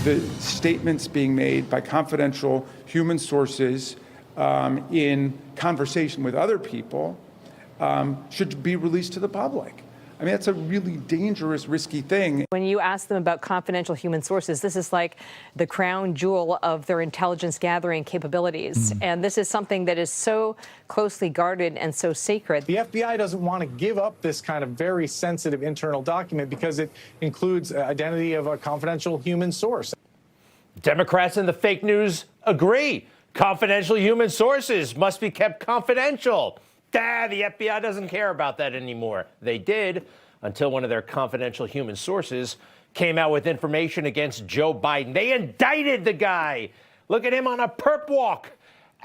the statements being made by confidential human sources in conversation with other people should be released to the public. I mean, that's a really dangerous, risky thing. When you ask them about confidential human sources, this is like the crown jewel of their intelligence gathering capabilities. And this is something that is so closely guarded and so sacred. The FBI doesn't want to give up this kind of very sensitive internal document because it includes identity of a confidential human source. Democrats and the fake news agree. Confidential human sources must be kept confidential. The FBI doesn't care about that anymore. They did until one of their confidential human sources came out with information against Joe Biden. They indicted the guy. Look at him on a perp walk.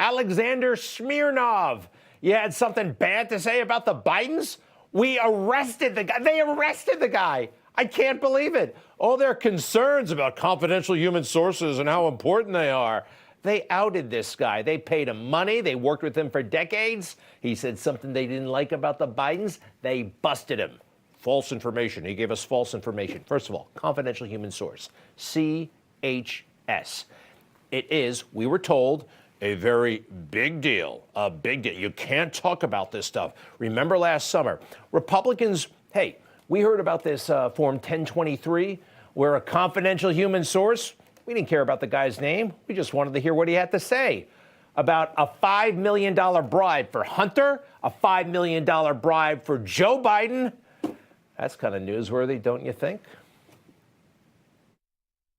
Alexander Smirnov. You had something bad to say about the Bidens? We arrested the guy. They arrested the guy. I can't believe it. All their concerns about confidential human sources and how important they are. They outed this guy. They paid him money. They worked with him for decades. He said something they didn't like about the Bidens. They busted him. False information. He gave us false information. First of all, confidential human source, CHS. It is, we were told, a very big deal. A big deal. You can't talk about this stuff. Remember last summer, Republicans, hey, we heard about this Form 1023, where a confidential human source, we didn't care about the guy's name. We just wanted to hear what he had to say about a $5 million bribe for Hunter, a $5 million bribe for Joe Biden. That's kind of newsworthy, don't you think?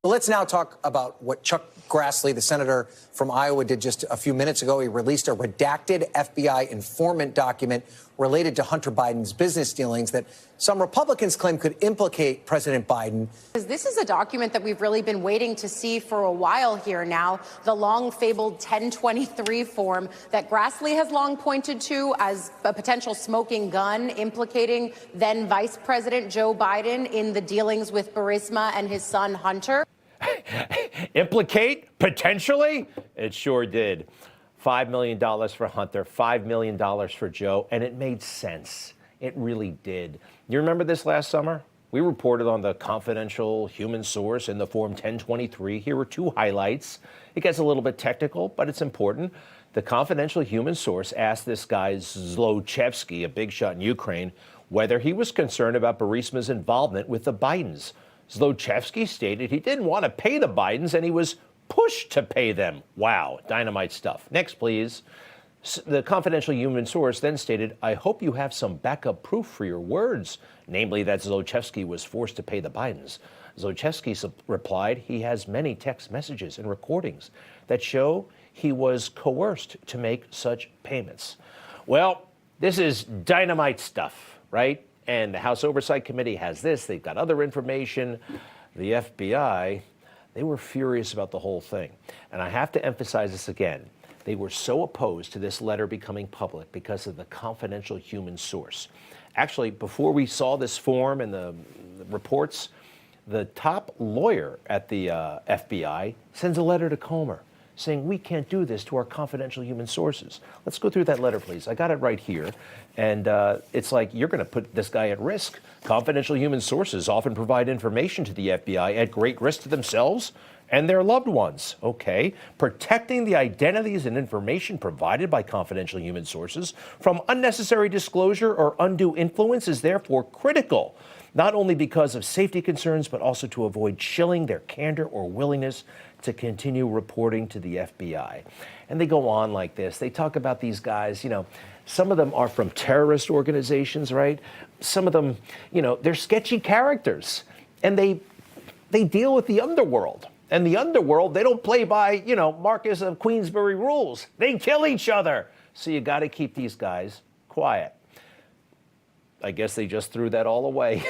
Well, let's now talk about what Chuck Grassley, the senator from Iowa, did just a few minutes ago. He released a redacted FBI informant document related to Hunter Biden's business dealings that some Republicans claim could implicate President Biden. This is a document that we've really been waiting to see for a while here now, the long-fabled 1023 form that Grassley has long pointed to as a potential smoking gun implicating then Vice President Joe Biden in the dealings with Burisma and his son Hunter. Implicate? Potentially? It sure did. $5 million for Hunter, $5 million for Joe, and it made sense. It really did. You remember this last summer? We reported on the confidential human source in the Form 1023. Here were two highlights. It gets a little bit technical, but it's important. The confidential human source asked this guy, Zlochevsky, a big shot in Ukraine, whether he was concerned about Burisma's involvement with the Bidens. Zlochevsky stated he didn't want to pay the Bidens, and he was pushed to pay them. Wow, dynamite stuff. Next, please. The confidential human source then stated, I hope you have some backup proof for your words, namely that Zlochevsky was forced to pay the Bidens. Zlochevsky replied he has many text messages and recordings that show he was coerced to make such payments. Well, this is dynamite stuff, right? And the House Oversight Committee has this. They've got other information. The FBI, they were furious about the whole thing. And I have to emphasize this again. They were so opposed to this letter becoming public because of the confidential human source. Actually, before we saw this form and the reports, the top lawyer at the FBI sends a letter to Comer saying, we can't do this to our confidential human sources. Let's go through that letter, please. I got it right here. And it's like, you're going to put this guy at risk. Confidential human sources often provide information to the FBI at great risk to themselves and their loved ones. Okay. Protecting the identities and information provided by confidential human sources from unnecessary disclosure or undue influence is therefore critical, not only because of safety concerns, but also to avoid chilling their candor or willingness to continue reporting to the FBI. And they go on like this. They talk about these guys, you know, some of them are from terrorist organizations, right? Some of them, you know, they're sketchy characters, and they deal with the underworld. And the underworld, they don't play by, you know, Marcus of Queensberry rules. They kill each other. So you got to keep these guys quiet. I guess they just threw that all away.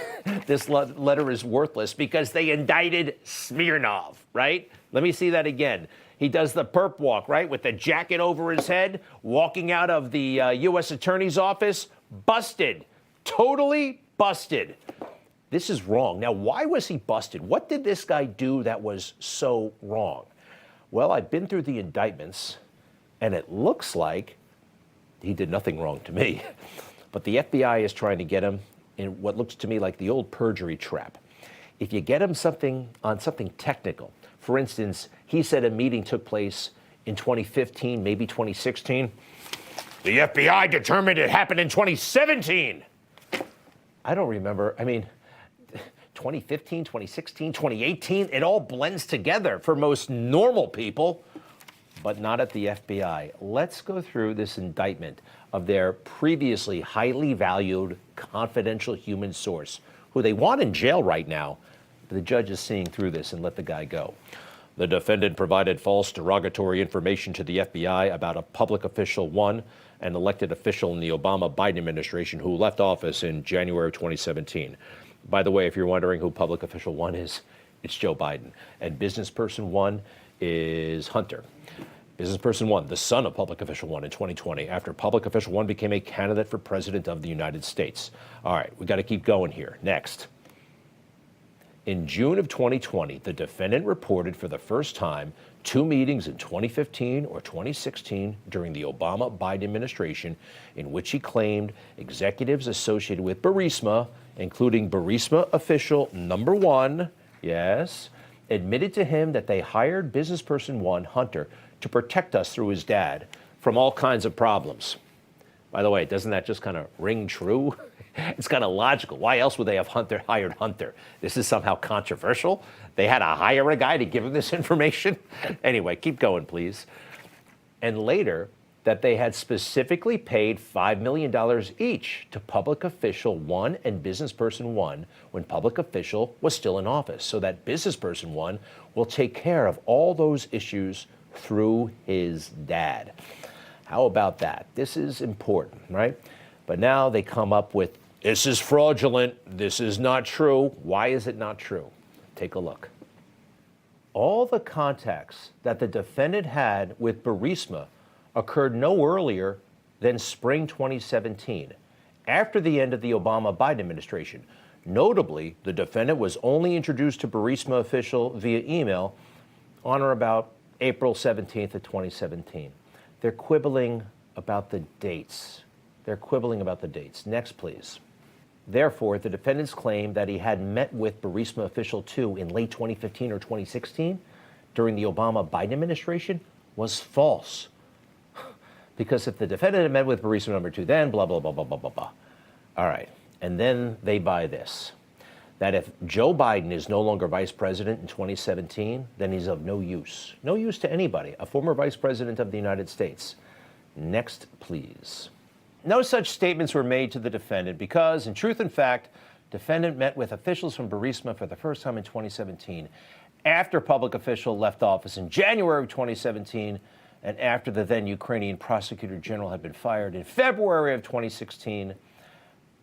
This letter is worthless because they indicted Smirnov, right? Let me see that again. He does the perp walk, right, with the jacket over his head, walking out of the U.S. Attorney's office. Busted. Totally busted. This is wrong. Now, why was he busted? What did this guy do that was so wrong? Well, I've been through the indictments, and it looks like he did nothing wrong to me. But the FBI is trying to get him in what looks to me like the old perjury trap. If you get him on something technical, For instance, he said a meeting took place in 2015, maybe 2016. The FBI determined it happened in 2017. I don't remember. I mean, 2015, 2016, 2018, it all blends together for most normal people, but not at the FBI. Let's go through this indictment of their previously highly valued confidential human source, who they want in jail right now. But the judge is seeing through this and let the guy go. The defendant provided false derogatory information to the FBI about a public official, one, an elected official in the Obama-Biden administration who left office in January of 2017. By the way, if you're wondering who public official one is, it's Joe Biden. And business person one is Hunter. Business person one, the son of public official one in 2020, after public official one became a candidate for president of the United States. All right, we got to keep going here. Next. In June of 2020, the defendant reported for the first time 2 meetings in 2015 or 2016 during the Obama-Biden administration in which he claimed executives associated with Burisma, including Burisma official number 1, yes, admitted to him that they hired business person 1, Hunter, to protect us through his dad from all kinds of problems. By the way, doesn't that just kind of ring true? It's kind of logical. Why else would they have hired Hunter? This is somehow controversial. They had to hire a guy to give him this information. Anyway, keep going, please. And later, that they had specifically paid $5 million each to public official 1 and business person 1 when public official was still in office, so that business person 1 will take care of all those issues through his dad. How about that? This is important, right? But now they come up with, this is fraudulent, this is not true. Why is it not true? Take a look. All the contacts that the defendant had with Burisma occurred no earlier than spring 2017, after the end of the Obama-Biden administration. Notably, the defendant was only introduced to Burisma official via email on or about April 17th of 2017. They're quibbling about the dates. Next, please. Therefore, the defendant's claim that he had met with Burisma official 2 in late 2015 or 2016 during the Obama-Biden administration was false. Because if the defendant had met with Burisma number 2 then, blah, blah, blah, blah, blah, blah, blah. All right. And then they buy this, that if Joe Biden is no longer vice president in 2017, then he's of no use. No use to anybody, a former vice president of the United States. Next, please. No such statements were made to the defendant because, in truth and fact, defendant met with officials from Burisma for the first time in 2017, after public official left office in January of 2017, and after the then Ukrainian prosecutor general had been fired in February of 2016.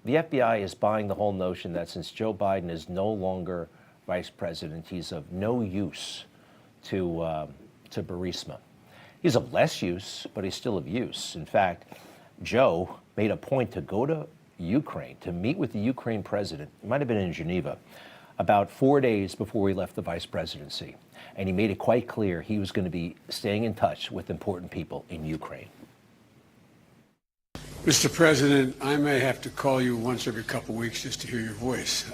The FBI is buying the whole notion that since Joe Biden is no longer vice president, he's of no use to Burisma. He's of less use, but he's still of use. In fact, Joe made a point to go to Ukraine, to meet with the Ukraine president, it might have been in Geneva, about 4 days before he left the vice presidency. And he made it quite clear he was going to be staying in touch with important people in Ukraine. Mr. President, I may have to call you once every couple of weeks just to hear your voice.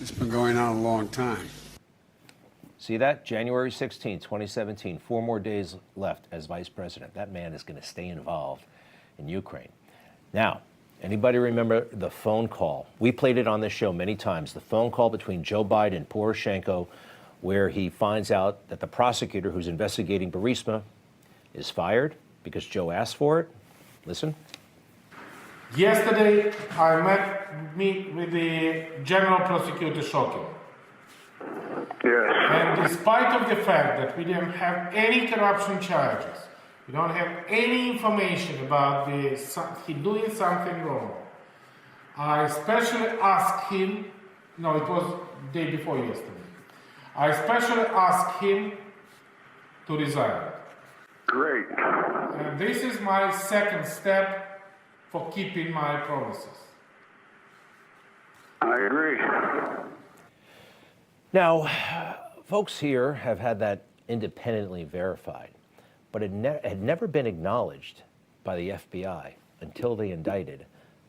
It's been going on a long time. See that? January 16, 2017, 4 more days left as vice president. That man is going to stay involved in Ukraine. Now, anybody remember the phone call? We played it on this show many times. The phone call between Joe Biden and Poroshenko, where he finds out that the prosecutor who's investigating Burisma is fired because Joe asked for it. Listen. Yesterday, I met with the General Prosecutor Shokin. Yes. And despite of the fact that we didn't have any corruption charges, we don't have any information about he doing something wrong, I especially asked him, no, it was the day before yesterday, I especially asked him to resign. Great. And this is my second step for keeping my promises. I agree. Now, folks here have had that independently verified, but it had never been acknowledged by the FBI until they indicted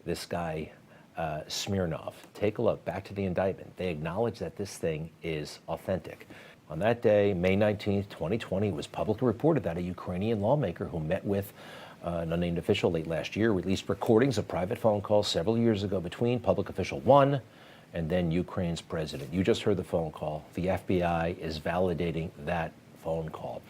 this guy, Smirnov. Take a look back to the indictment. They acknowledge that this thing is authentic. On that day, May 19th, 2020, it was publicly reported that a Ukrainian lawmaker who met with an unnamed official late last year released recordings of private phone calls several years ago between public official one and then Ukraine's president. You just heard the phone call. The FBI is validating that phone call.